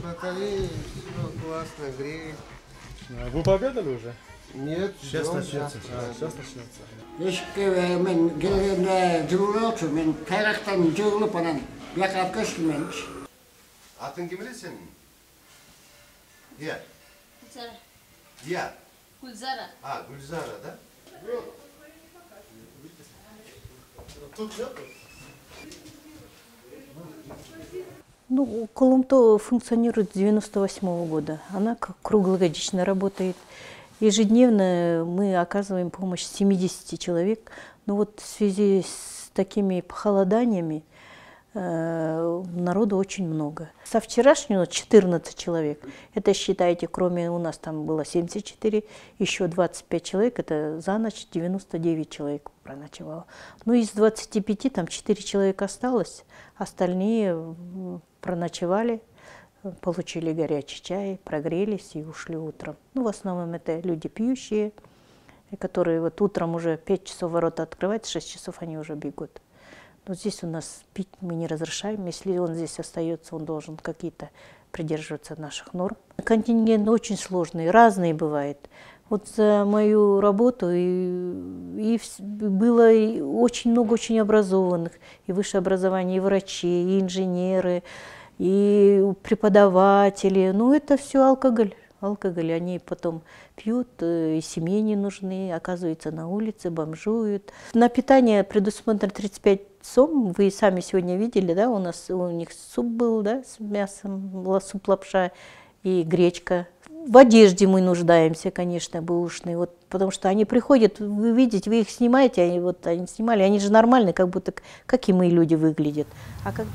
Батареи, все классно, греет. А вы пообедали уже? Нет, Сейчас ждем начнется. завтра. Сейчас начнется. Eski men gelgende cırılıyordu, men kayraktan cırılıp anan yakap köşkülmemiş. Atın kimdi senin? Ya. Gülzara. Ya. Gülzara. Ha, Gülzara da. Тут нет? Ну, Колумто функционирует с 98-го года. Она круглогодично работает. Ежедневно мы оказываем помощь 70 человек. Но вот в связи с такими похолоданиями народу очень много. Со вчерашнего 14 человек. Это, считайте, кроме у нас там было 74, еще 25 человек. Это за ночь 99 человек проночевало. Ну, из 25 там 4 человека осталось. Остальные проночевали, получили горячий чай, прогрелись и ушли утром. Ну, в основном это люди пьющие, которые вот утром уже 5 часов ворота открывают, 6 часов они уже бегут. Но здесь у нас пить мы не разрешаем. Если он здесь остается, он должен какие-то придерживаться наших норм. Контингент очень сложный, разный бывает. Вот за мою работу и было очень много очень образованных, и высшее образование, и врачи, и инженеры, и преподаватели. Ну, это все алкоголь. Алкоголь, они потом пьют, и семьи не нужны, оказываются на улице, бомжуют. На питание предусмотрено 35 сом. Вы сами сегодня видели, да, у них суп был, да, с мясом, суп-лапша и гречка. В одежде мы нуждаемся, конечно, бэушной, вот, потому что они приходят, вы видите, вы их снимаете, они снимали, они же нормальные, как будто, как и мы люди выглядят. А как...